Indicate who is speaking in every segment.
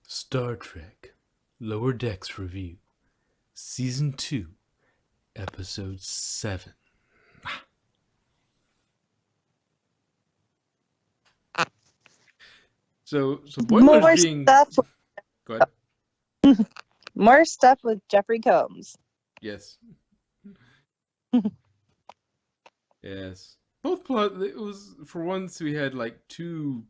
Speaker 1: Star Trek Lower Decks Review, Season 2, Episode 7. So Boimler's
Speaker 2: More
Speaker 1: being...
Speaker 2: stuff.
Speaker 1: Go ahead.
Speaker 2: More stuff with Jeffrey Combs.
Speaker 1: Yes. Yes. Both plot... It was... For once, we had, two...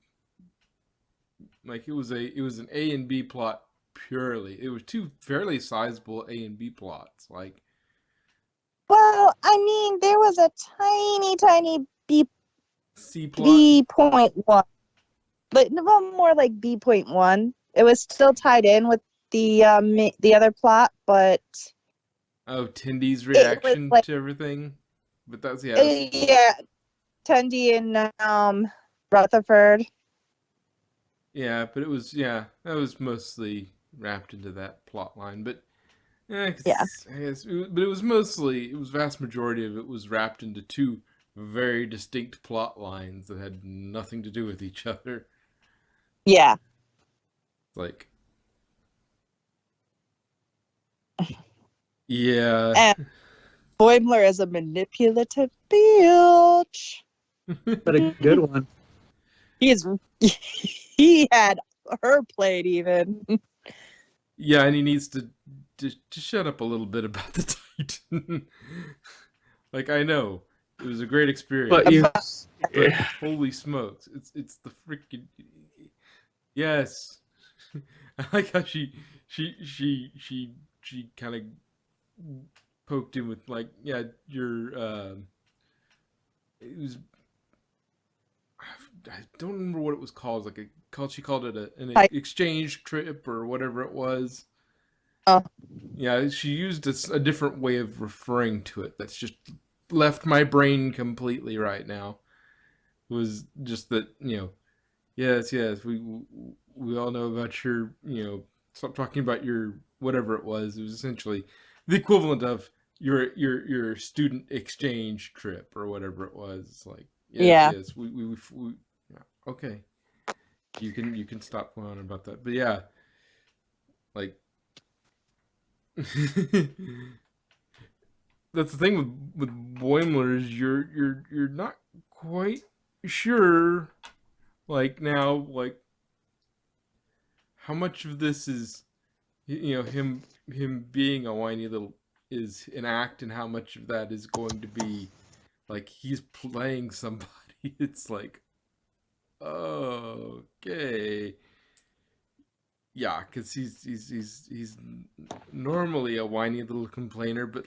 Speaker 1: it was an A and B plot purely. It was two fairly sizable A and B plots.
Speaker 2: Well, I mean, there was a tiny
Speaker 1: C plot.
Speaker 2: B.1, but more like B.1. It was still tied in with the other plot, but
Speaker 1: Oh, Tindy's reaction to everything. But that's
Speaker 2: yeah, Tendi and Rutherford.
Speaker 1: Yeah, but it was that was mostly wrapped into that plot line. But I guess, but it was vast majority of it was wrapped into two very distinct plot lines that had nothing to do with each other.
Speaker 2: Yeah.
Speaker 1: Yeah.
Speaker 2: And Boimler is a manipulative bitch.
Speaker 3: But a good one.
Speaker 2: He had her played even.
Speaker 1: Yeah, and he needs to shut up a little bit about the Titan. I know it was a great experience, but holy smokes, it's the freaking yes. I like how she kind of poked him with your it was, I don't remember what it was called. She called it an exchange trip or whatever it was.
Speaker 2: Oh.
Speaker 1: Yeah, she used a different way of referring to it. That's just left my brain completely right now. It was just that, yes, we all know about your, stop talking about your whatever it was. It was essentially the equivalent of your student exchange trip or whatever it was. Yes, we yeah, okay. You can stop going on about that. But yeah, that's the thing with Boimler is you're not quite sure now how much of this is him being a whiny little is an act, and how much of that is going to be he's playing somebody. It's okay. Yeah, because he's normally a whiny little complainer, but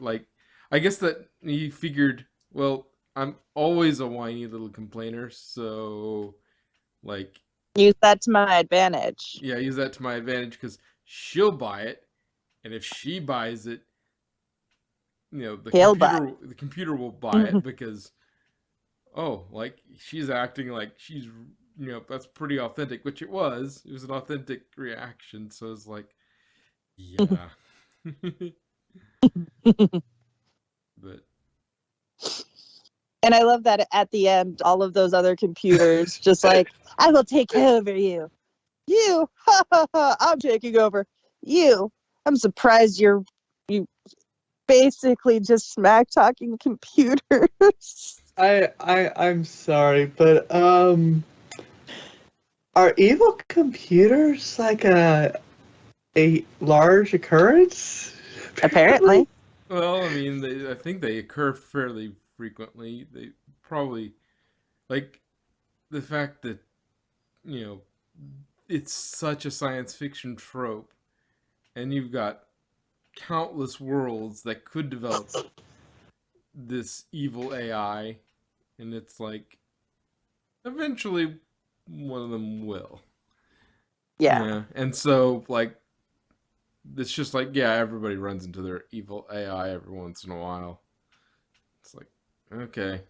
Speaker 1: I guess that he figured, well, I'm always a whiny little complainer, so
Speaker 2: use that to my advantage.
Speaker 1: Yeah, use that to my advantage because she'll buy it, and if she buys it, the computer will buy it because she's acting like she's that's pretty authentic, which it was. It was an authentic reaction, so it's yeah. But
Speaker 2: and I love that at the end, all of those other computers just I will take over you. You, ha ha ha, I'm taking over you. I'm surprised you basically just smack talking computers.
Speaker 3: I'm sorry, but are evil computers a large occurrence?
Speaker 2: Apparently.
Speaker 1: Well, I mean, I think they occur fairly frequently. They probably the fact that it's such a science fiction trope, and you've got countless worlds that could develop this evil AI, and it's eventually one of them will.
Speaker 2: Yeah.
Speaker 1: And so it's just everybody runs into their evil AI every once in a while. It's okay.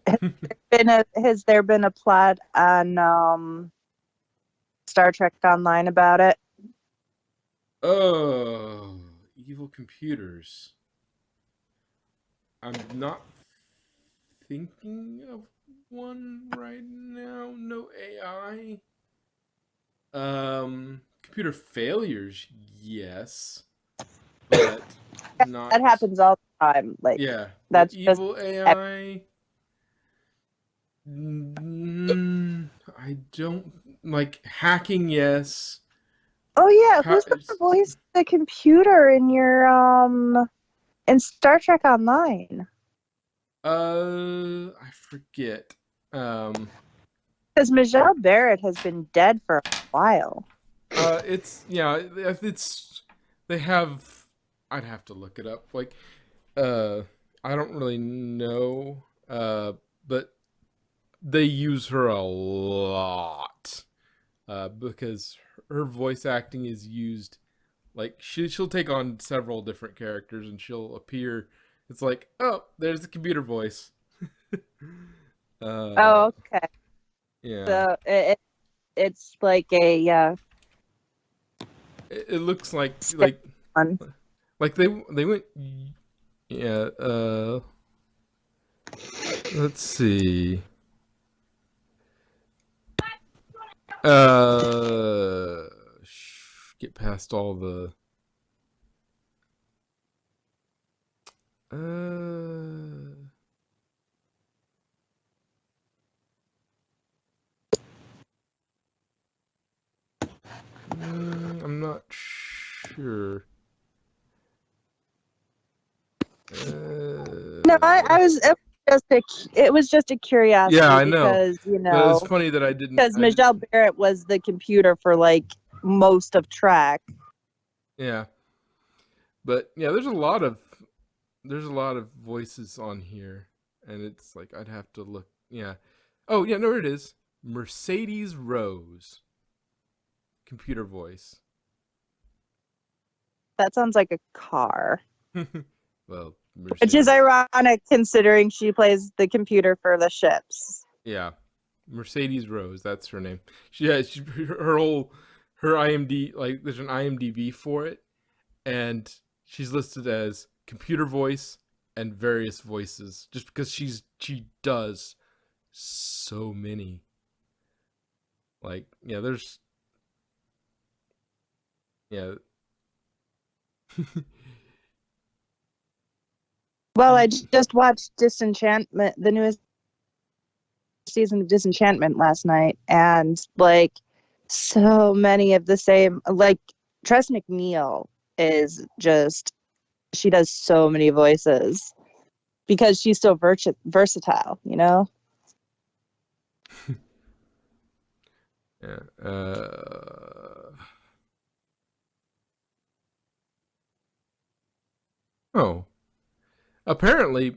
Speaker 2: Has there been a plot on Star Trek Online about it?
Speaker 1: Oh, evil computers. I'm not thinking of one right now. No AI. computer failures, yes, but
Speaker 2: That
Speaker 1: not.
Speaker 2: happens all the time. Like
Speaker 1: Yeah, but
Speaker 2: that's just
Speaker 1: evil AI. I don't like hacking. Yes.
Speaker 2: oh yeah,
Speaker 1: Pa-
Speaker 2: who's gonna voice the computer in your in Star Trek Online?
Speaker 1: I forget. Um,
Speaker 2: Because Michelle Barrett has been dead for a while.
Speaker 1: it's yeah, it's they have. I'd have to look it up. Like, uh, I don't really know. But they use her a lot. Because her voice acting is used like she'll take on several different characters and she'll appear. It's like, oh, there's the computer voice. uh,
Speaker 2: Oh, okay.
Speaker 1: yeah,
Speaker 2: So it's like a
Speaker 1: it looks
Speaker 2: stick one.
Speaker 1: like they went. Yeah. Let's see. Uh, get past all the. Uh, I'm not sure.
Speaker 2: No,
Speaker 1: Uh,
Speaker 2: I was it was just a
Speaker 1: yeah,
Speaker 2: curiosity
Speaker 1: I know.
Speaker 2: because
Speaker 1: But it's funny that
Speaker 2: because
Speaker 1: I did.
Speaker 2: Michelle Barrett was the computer for like most of track.
Speaker 1: Yeah, but yeah, there's a lot of voices on here, and it's like I'd have to look. Yeah. Oh yeah, no, it is. Mercedes Rose, computer voice.
Speaker 2: That sounds like a car.
Speaker 1: Well,
Speaker 2: Which is
Speaker 1: Mercedes.
Speaker 2: ironic considering she plays the computer for the ships.
Speaker 1: Yeah, Mercedes Rose. That's her name. Her whole her IMD like there's an IMDb for it, and she's listed as computer voice and various voices just because she does so many. Like yeah, there's yeah.
Speaker 2: Well, I just watched Disenchantment, the newest season of Disenchantment last night, and like so many of the same like Tress McNeil is just she does so many voices because she's so versatile, you know?
Speaker 1: Yeah. Oh, apparently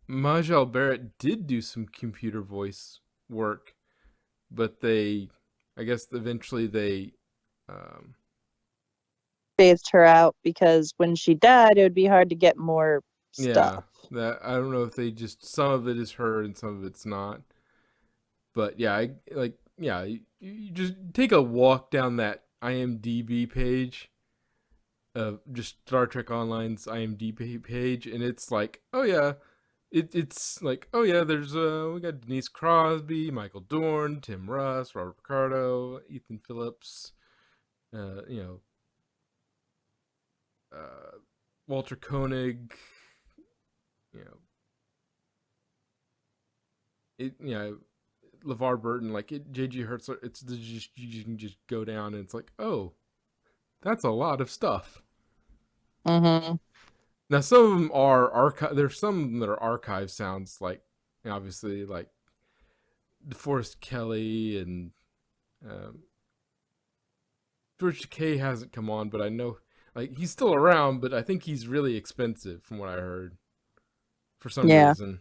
Speaker 1: Majel Barrett did do some computer voice work, but I guess eventually they, um,
Speaker 2: Phased her out because when she died, it would be hard to get more
Speaker 1: yeah,
Speaker 2: stuff.
Speaker 1: that I don't know if they just some of it is her and some of it's not. But yeah, you just take a walk down that IMDb page of just Star Trek Online's IMDb page, and it's like, oh yeah, it's like, oh yeah, there's we got Denise Crosby, Michael Dorn, Tim Russ, Robert Picardo, Ethan Phillips, you know, Walter Koenig, you know, LeVar Burton, like J.G. Hertzler. It's just you can just go down and it's like, oh, that's a lot of stuff.
Speaker 2: Mm-hmm.
Speaker 1: Now some of them are archive. There's some that are archive sounds, like obviously like DeForest Kelly and um, George Takei hasn't come on, but I know like he's still around, but I think he's really expensive from what I heard for some
Speaker 2: Yeah.
Speaker 1: reason.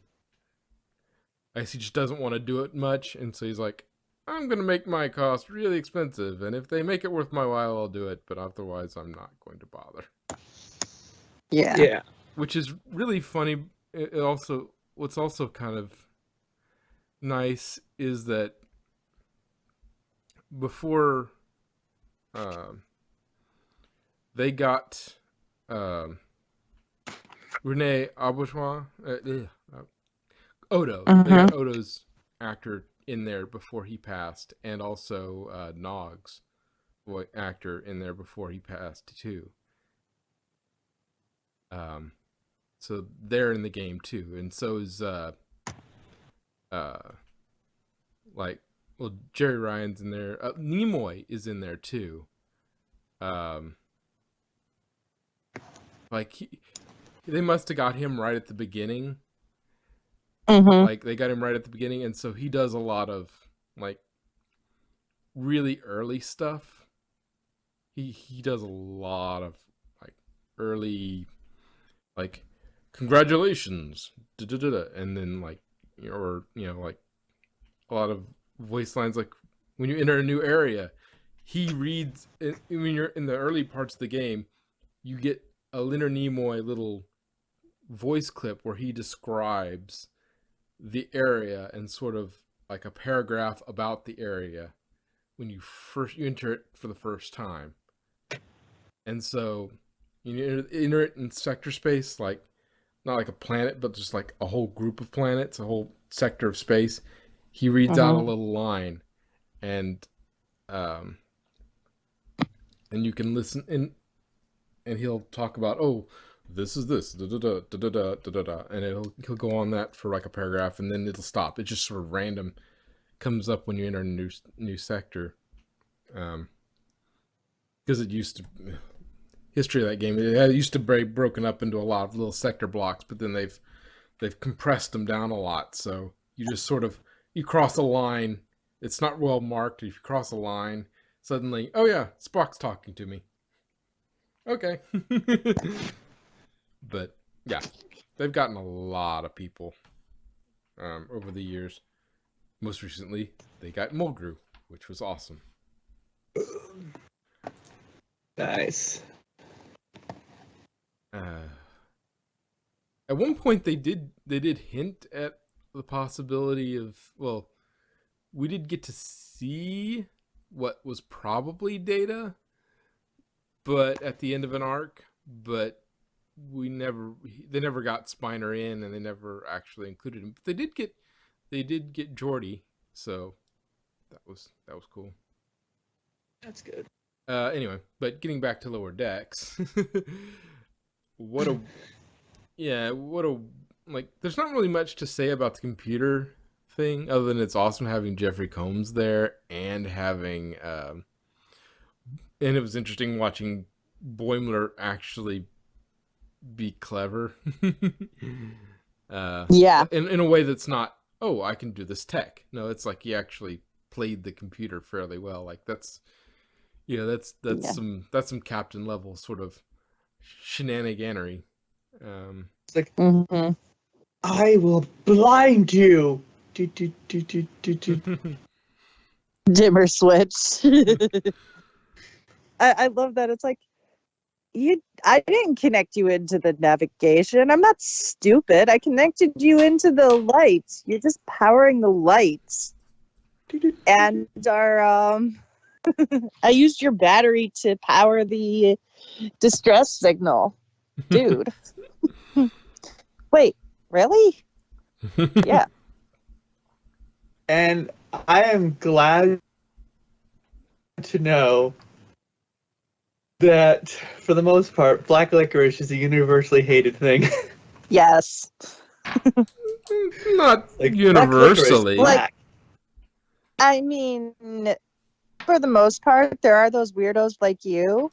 Speaker 1: I guess he just doesn't want to do it much, and so he's like, I'm gonna make my cost really expensive, and if they make it worth my while, I'll do it. But otherwise, I'm not going to bother.
Speaker 2: Yeah.
Speaker 3: Yeah.
Speaker 1: Which is really funny. What's also kind of nice is that before um, they got um, Rene Auberjonois, Odo. They
Speaker 2: Mm-hmm.
Speaker 1: got Odo's actor in there before he passed, and also Noggs. actor in there before he passed too. So they're in the game too, and so is like, well, Jerry Ryan's in there. Nimoy is in there too. Like they must have got him right at the beginning.
Speaker 2: Mm-hmm.
Speaker 1: Like they got him right at the beginning, and so he does a lot of like really early stuff. He does a lot of like early, like, congratulations, and then like, or like a lot of voice lines, like when you enter a new area, he reads. When you're in the early parts of the game, you get a Leonard Nimoy little voice clip where he describes the area and sort of like a paragraph about the area when you enter it for the first time. And so you enter it in sector space, like not like a planet, but just like a whole group of planets, a whole sector of space. He reads out a little line, and you can listen, and he'll talk about, oh, this is this, da da da da da da da, and he'll go on that for like a paragraph, and then it'll stop. It just sort of random comes up when you enter a new sector, because it used to, history of that game, it used to be broken up into a lot of little sector blocks, but then they've compressed them down a lot. So you just sort of, you cross a line, it's not well marked. If you cross a line, suddenly, oh yeah, Spock's talking to me. Okay. But yeah, they've gotten a lot of people over the years. Most recently, they got Mulgrew, which was awesome.
Speaker 3: Nice.
Speaker 1: At one point, they did hint at the possibility of, well, we did get to see what was probably Data, but at the end of an arc, but they never got Spiner in, and they never actually included him. But they did get Geordi, so that was cool.
Speaker 3: That's good.
Speaker 1: Anyway, but getting back to Lower Decks, like, there's not really much to say about the computer thing other than it's awesome having Jeffrey Combs there, and having and it was interesting watching Boimler actually be clever.
Speaker 2: Yeah.
Speaker 1: In a way that's not, oh, I can do this tech. No, it's like he actually played the computer fairly well. Like that's some captain level sort of shenaniganery.
Speaker 3: It's like, I will blind you. Do, do, do, do, do, do.
Speaker 2: Dimmer switch. I love that. It's like, I didn't connect you into the navigation. I'm not stupid. I connected you into the lights. You're just powering the lights. And our I used your battery to power the distress signal. Dude. Wait, really? Yeah.
Speaker 3: And I am glad to know that, for the most part, black licorice is a universally hated thing.
Speaker 2: Yes.
Speaker 1: Not
Speaker 3: Like,
Speaker 1: universally.
Speaker 3: black.
Speaker 2: I mean, for the most part, there are those weirdos like you,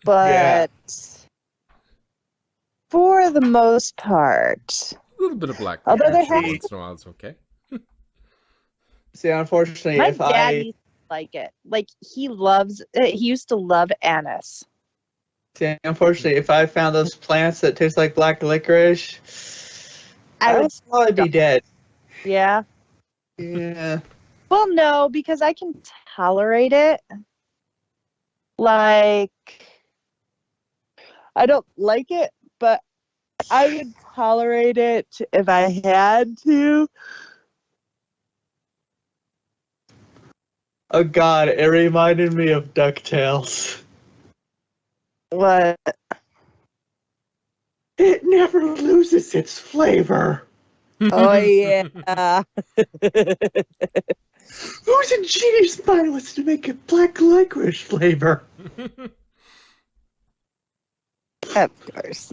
Speaker 2: but for the most part,
Speaker 1: A little bit of black
Speaker 2: although there
Speaker 1: licorice
Speaker 2: has,
Speaker 1: once in a while is okay.
Speaker 3: See, unfortunately,
Speaker 2: my
Speaker 3: if
Speaker 2: dad
Speaker 3: I
Speaker 2: used to like it. Like he used to love anise.
Speaker 3: if I found those plants that taste like black licorice, I would probably be dead.
Speaker 2: Yeah.
Speaker 3: Yeah.
Speaker 2: Well, no, because I can tolerate it. Like, I don't like it, but I would tolerate it if I had to.
Speaker 3: Oh God, it reminded me of DuckTales.
Speaker 2: What?
Speaker 3: It never loses its flavor.
Speaker 2: Oh, yeah.
Speaker 3: Who's a genius finalist to make a black licorice flavor?
Speaker 2: Of course.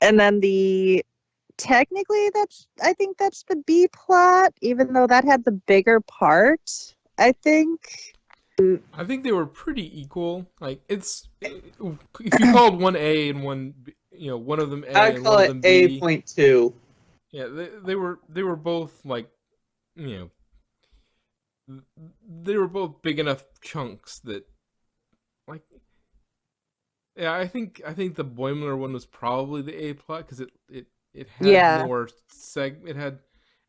Speaker 2: And then technically I think that's the B plot, even though that had the bigger part, I think.
Speaker 1: I think they were pretty equal. Like if you called one A and one B, one of them A
Speaker 3: I
Speaker 1: and
Speaker 3: call
Speaker 1: one of
Speaker 3: it
Speaker 1: them B.
Speaker 3: 8.2.
Speaker 1: Yeah, they were both like, they were both big enough chunks that, like, yeah, I think the Boimler one was probably the A plot because it had
Speaker 2: Yeah.
Speaker 1: more it had,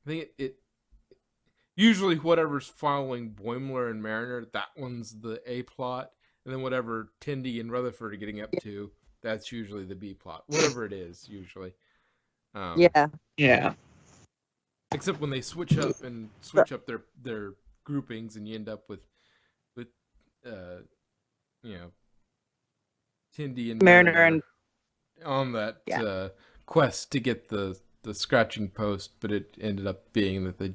Speaker 1: I think it usually whatever's following Boimler and Mariner, that one's the A plot, and then whatever Tindy and Rutherford are getting up to, that's usually the B plot, whatever it is usually.
Speaker 2: Yeah.
Speaker 3: Yeah.
Speaker 1: Except when they switch up their groupings, and you end up with Tindy and
Speaker 2: Mariner
Speaker 1: Mariner
Speaker 2: and
Speaker 1: on that
Speaker 2: yeah.
Speaker 1: quest to get the scratching post, but it ended up being that the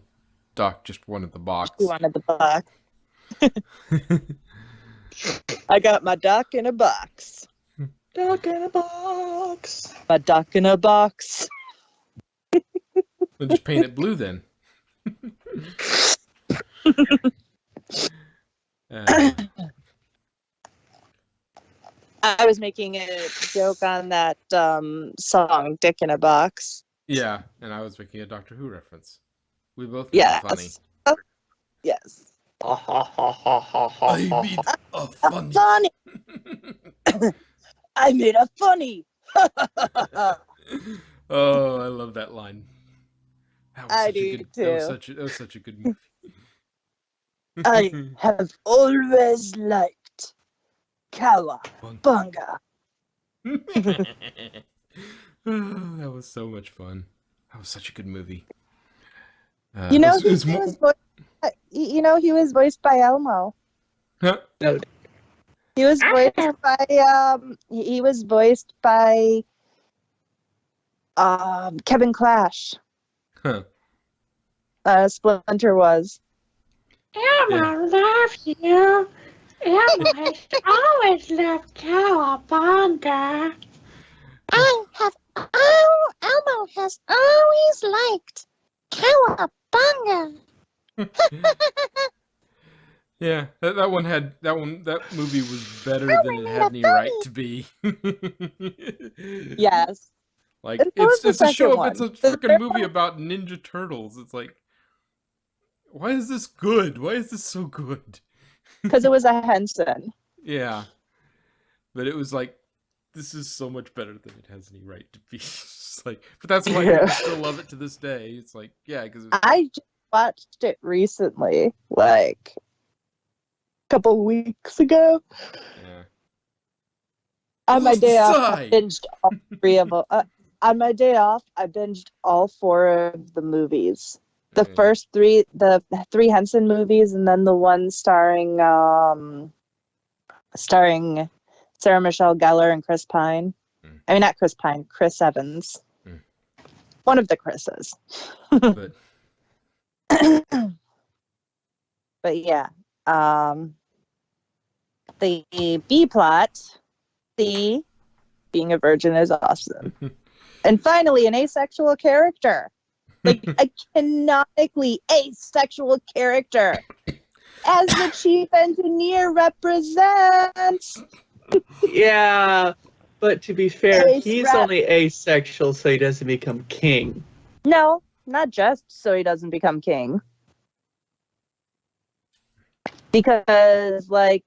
Speaker 1: Doc just wanted the box.
Speaker 2: She wanted the box. I got my duck in a box.
Speaker 3: Duck in a box.
Speaker 2: My duck in a box.
Speaker 1: Then just paint it blue then.
Speaker 2: I was making a joke on that song, Dick in a Box.
Speaker 1: Yeah, and I was making a Doctor Who reference. We both made
Speaker 2: Yes.
Speaker 1: it funny.
Speaker 2: Yes.
Speaker 1: I made a funny.
Speaker 2: Funny. I made a funny.
Speaker 1: Oh, I love that line.
Speaker 2: I do too.
Speaker 1: That was such a good movie.
Speaker 2: I have always liked Cowabunga.
Speaker 1: That was so much fun. That was such a good movie.
Speaker 2: He was voiced by Elmo.
Speaker 1: Huh?
Speaker 3: No.
Speaker 2: He was voiced by Kevin Clash.
Speaker 1: Huh.
Speaker 2: Splinter was.
Speaker 4: Elmo loves you. Elmo has always loved Cowabunga.
Speaker 5: Elmo has always liked Cowabunga.
Speaker 1: Yeah, that movie was better than it had any right to be.
Speaker 2: Yes.
Speaker 1: Like
Speaker 2: And so was the
Speaker 1: it's a show
Speaker 2: second
Speaker 1: it's a
Speaker 2: one. The
Speaker 1: freaking movie about Ninja Turtles. It's like, why is this good? Why is this so good?
Speaker 2: Because it was a Henson.
Speaker 1: Yeah. But it was like, this is so much better than it has any right to be. It's like, but that's why people still love it to this day. It's like, yeah, because
Speaker 2: I just watched it recently, like a couple weeks ago.
Speaker 1: yeah.
Speaker 2: On my day off, I
Speaker 1: Side.
Speaker 2: binged all three of them. On my day off, I binged all four of the movies. The first three, the three Henson movies, and then the one starring Sarah Michelle Gellar and Chris Pine. I mean, not Chris Pine, Chris Evans. One of the Chris's.
Speaker 1: But
Speaker 2: But yeah, the B plot, C, being a virgin is awesome. And finally, an asexual character. Like a canonically asexual character. As the chief engineer represents.
Speaker 3: Yeah, but to be fair,
Speaker 2: Ace
Speaker 3: he's
Speaker 2: Rat-
Speaker 3: only asexual, so he doesn't become king.
Speaker 2: No, not just so he doesn't become king. Because, like,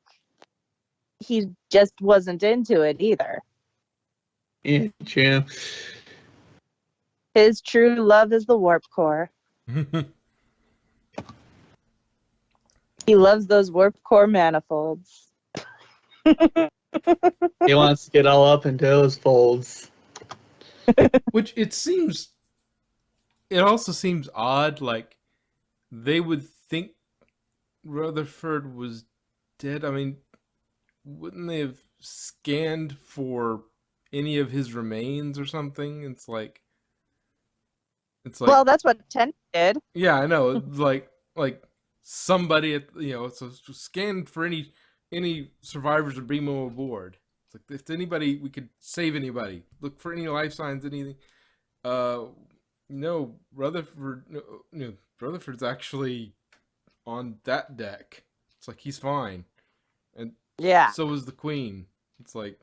Speaker 2: he just wasn't into it either.
Speaker 3: Yeah, true.
Speaker 2: His true love is the warp core. He loves those warp core manifolds.
Speaker 3: He wants to get all up into those folds.
Speaker 1: which it also seems odd, like they would think Rutherford was dead. I mean, wouldn't they have scanned for any of his remains or something? It's like, It's like,
Speaker 2: Well, that's what Ten did.
Speaker 1: yeah, I know. It's like somebody at so scan for any survivors or bring them aboard. It's like if anybody we could save anybody. Look for any life signs, anything. Uh, no, Rutherford. No, Rutherford's actually on that deck. It's like he's fine, and
Speaker 2: Yeah.
Speaker 1: so is the Queen. It's like,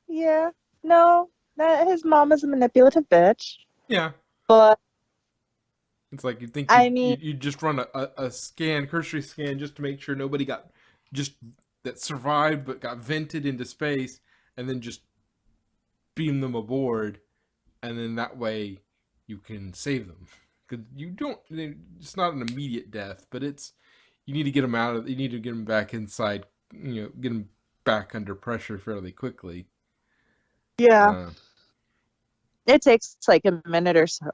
Speaker 2: Yeah. No, his mom is a manipulative bitch.
Speaker 1: yeah.
Speaker 2: But
Speaker 1: It's like you think
Speaker 2: I mean,
Speaker 1: you just run a scan, cursory scan, just to make sure nobody got just that survived but got vented into space, and then just beam them aboard, and then that way you can save them. Because you don't, it's not an immediate death, but it's you need to get them out of, you need to get them back inside, get them back under pressure fairly quickly.
Speaker 2: yeah, it takes like a minute or so,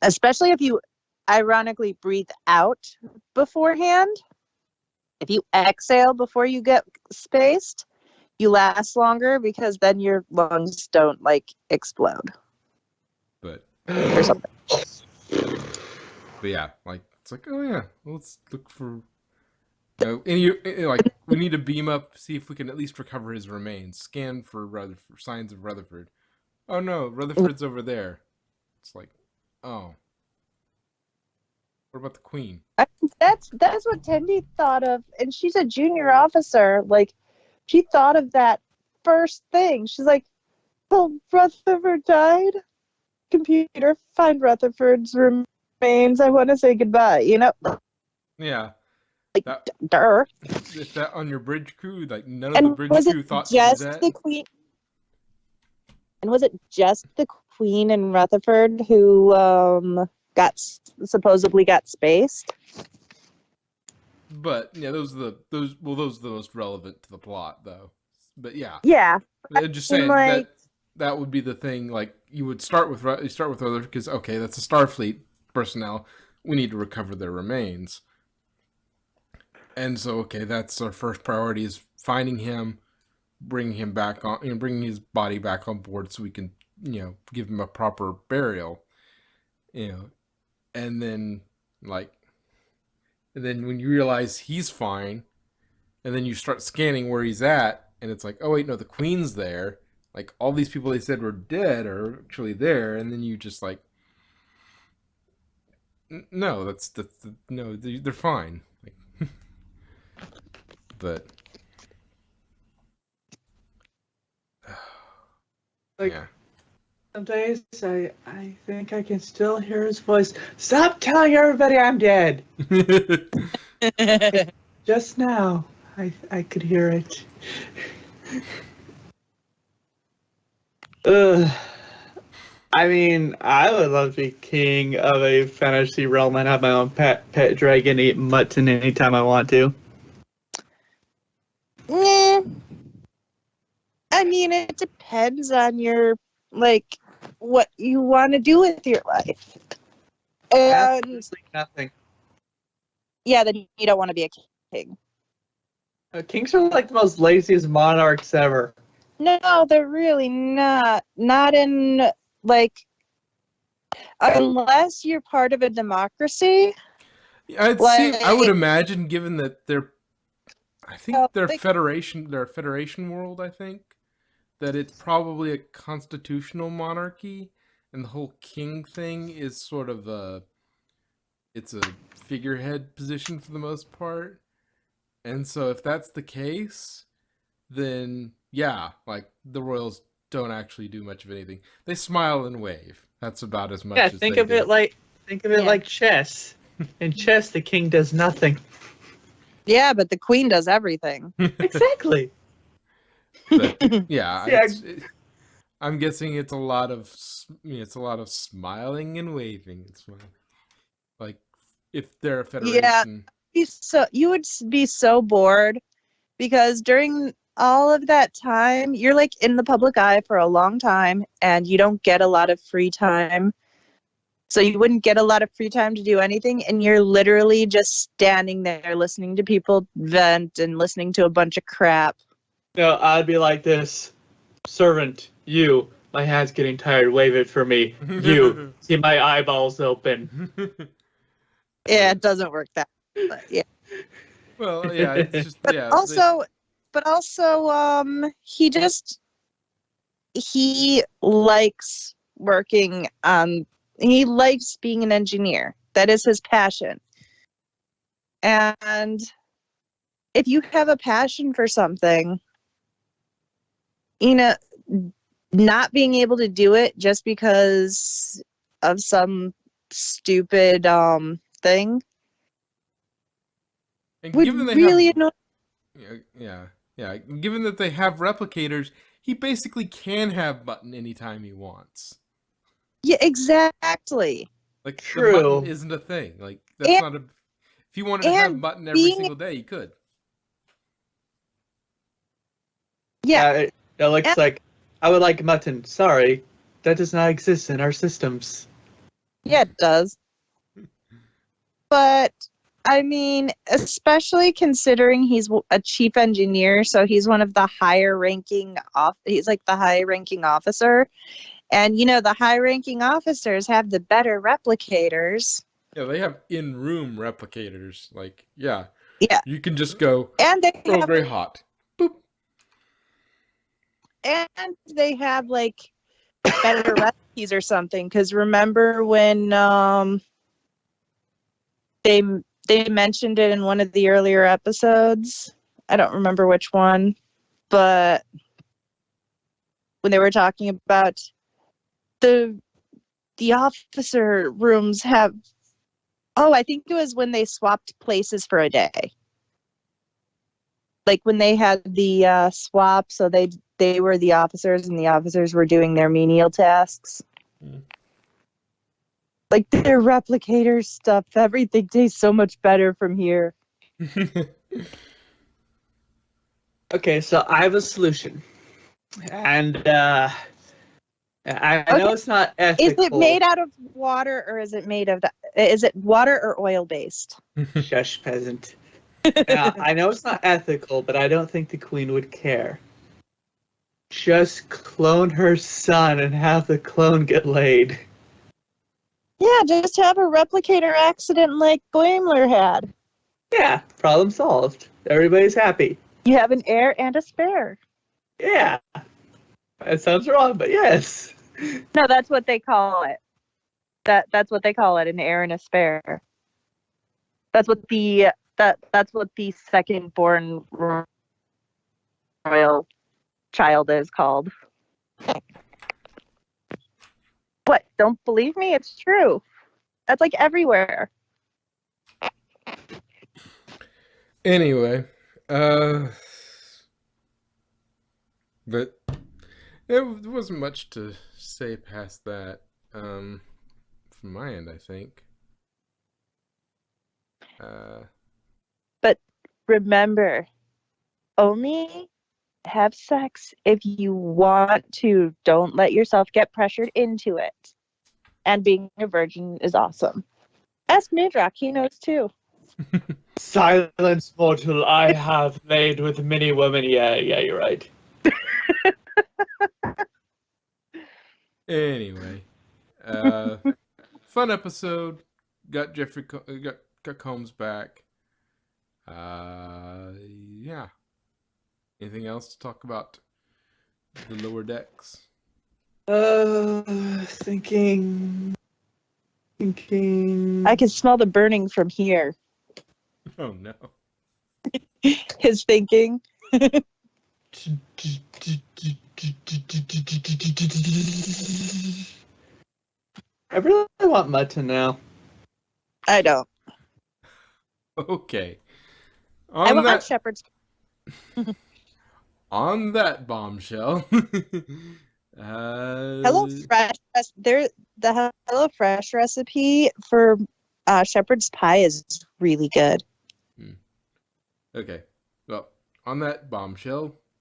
Speaker 2: especially if you ironically breathe out beforehand. If you exhale before you get spaced, you last longer because then your lungs don't like explode
Speaker 1: But
Speaker 2: or something.
Speaker 1: But yeah, like it's like, oh yeah, let's look for like we need to beam up, see if we can at least recover his remains. Scan for signs of Rutherford. Oh no, Rutherford's over there. It's like, oh, what about the Queen?
Speaker 2: That's what Tendi thought of, and she's a junior officer. Like, she thought of that first thing. She's like, "Oh, Rutherford died. Computer, find Rutherford's remains. I want to say goodbye."
Speaker 1: Yeah,
Speaker 2: Like,
Speaker 1: that, if that on your bridge crew, like none of the
Speaker 2: And
Speaker 1: bridge
Speaker 2: was it
Speaker 1: crew thought to do
Speaker 2: just
Speaker 1: that.
Speaker 2: the Queen? And was it just the Queen and Rutherford who supposedly got spaced?
Speaker 1: But yeah, those are the most relevant to the plot, though. But yeah,
Speaker 2: Yeah,
Speaker 1: I'm just saying
Speaker 2: like,
Speaker 1: that would be the thing. Like you would start with Rutherford because okay, that's a Starfleet personnel. We need to recover their remains, and so okay, that's our first priority is finding him, bringing him back on, bringing his body back on board so we can give him a proper burial, and then like, and then when you realize he's fine, and then you start scanning where he's at, and it's like, oh wait, no, the Queen's there. Like all these people they said were dead are actually there, and then you just like, no, that's no, they're fine. Like, but
Speaker 3: Like,
Speaker 1: yeah,
Speaker 3: some days I think I can still hear his voice. Stop telling everybody I'm dead. Just now, I could hear it. Ugh. I mean, I would love to be king of a fantasy realm and have my own pet dragon eat mutton anytime I want to.
Speaker 2: I mean, it depends on your what you want to do with your life, and
Speaker 3: Absolutely nothing.
Speaker 2: yeah, then you don't want to be a king.
Speaker 3: Kings are like the most laziest monarchs ever.
Speaker 2: No, they're really not. Not in unless you're part of a democracy.
Speaker 1: I would imagine, given that I think they're
Speaker 2: like-
Speaker 1: a federation world. I think that it's probably a constitutional monarchy, and the whole king thing is sort of it's a figurehead position for the most part. And so if that's the case, then yeah, like the royals don't actually do much of anything. They smile and wave. That's about as much
Speaker 3: Yeah,
Speaker 1: as
Speaker 3: think
Speaker 1: they
Speaker 3: of
Speaker 1: do.
Speaker 3: it like chess. In chess, the king does nothing.
Speaker 2: Yeah, but the queen does everything.
Speaker 3: Exactly.
Speaker 1: But yeah,
Speaker 3: Yeah.
Speaker 1: I'm guessing it's a lot of smiling and waving. It's like if they're a federation.
Speaker 2: You would be so bored because during all of that time, you're like in the public eye for a long time and you don't get a lot of free time. So you wouldn't get a lot of free time to do anything, and you're literally just standing there listening to people vent and listening to a bunch of crap.
Speaker 3: No, I'd be like this. Servant, You, my hand's getting tired. Wave it for me. You, see my eyeballs open.
Speaker 2: Yeah, it doesn't work that. But yeah.
Speaker 1: Well, yeah, it's just
Speaker 2: But
Speaker 1: yeah.
Speaker 2: also, he likes working on. He likes being an engineer. That is his passion. And if you have a passion for something, you know, not being able to do it just because of some stupid thing
Speaker 1: and
Speaker 2: would
Speaker 1: given they have
Speaker 2: really annoy.
Speaker 1: yeah, given that they have replicators, he basically can have Mutton anytime he wants.
Speaker 2: Yeah, exactly.
Speaker 1: Like the
Speaker 3: True.
Speaker 1: Mutton isn't a thing. Like that's
Speaker 2: And-
Speaker 1: not a. If he wanted to have
Speaker 2: and
Speaker 1: Mutton every
Speaker 2: being-
Speaker 1: single day, he could.
Speaker 2: Yeah,
Speaker 3: It looks
Speaker 2: And-
Speaker 3: like I would like mutton. Sorry, that does not exist in our systems.
Speaker 2: yeah, it does. But I mean, especially considering he's a chief engineer, so he's one of the higher ranking he's like the high ranking officer. And the high ranking officers have the better replicators.
Speaker 1: Yeah, they have in-room replicators. Like, yeah,
Speaker 2: Yeah.
Speaker 1: you can just go
Speaker 2: And they
Speaker 1: Earl
Speaker 2: have,
Speaker 1: Grey hot. Boop.
Speaker 2: and they have like better recipes or something. Because remember when they mentioned it in one of the earlier episodes? I don't remember which one, but when they were talking about the officer rooms have. Oh, I think it was when they swapped places for a day. Like when they had the swap, so they were the officers and the officers were doing their menial tasks.
Speaker 1: Mm.
Speaker 2: Like their replicator stuff, everything tastes so much better from here.
Speaker 3: Okay, so I have a solution, and I know it's not ethical.
Speaker 2: Is it made out of water or is it made of? Is it water or oil based?
Speaker 3: Shush, peasant. I know it's not ethical, but I don't think the queen would care. Just clone her son and have the clone get laid.
Speaker 2: Yeah, just have a replicator accident like Glamler had.
Speaker 3: Yeah, problem solved. Everybody's happy.
Speaker 2: You have an heir and a spare.
Speaker 3: Yeah. That sounds wrong, but yes.
Speaker 2: No, that's what they call it. That's what they call it, an heir and a spare. That's what the second born royal child is called. What? Don't believe me? It's true. That's like everywhere.
Speaker 1: Anyway, but there wasn't much to say past that. From my end, I think.
Speaker 2: But remember, only have sex if you want to. Don't let yourself get pressured into it. And being a virgin is awesome. Ask Midrock, he knows too.
Speaker 3: Silence, mortal. I have laid with many women. Yeah, you're right.
Speaker 1: Anyway, fun episode. Got got Combs back. Yeah. Anything else to talk about the lower decks?
Speaker 3: Thinking.
Speaker 2: I can smell the burning from here.
Speaker 1: Oh no.
Speaker 2: His thinking.
Speaker 3: I really want mutton now.
Speaker 2: I don't.
Speaker 1: Okay.
Speaker 2: I want shepherd's.
Speaker 1: On that bombshell.
Speaker 2: Hello Fresh. The Hello Fresh recipe for shepherd's pie is really good.
Speaker 1: Okay. Well, on that bombshell,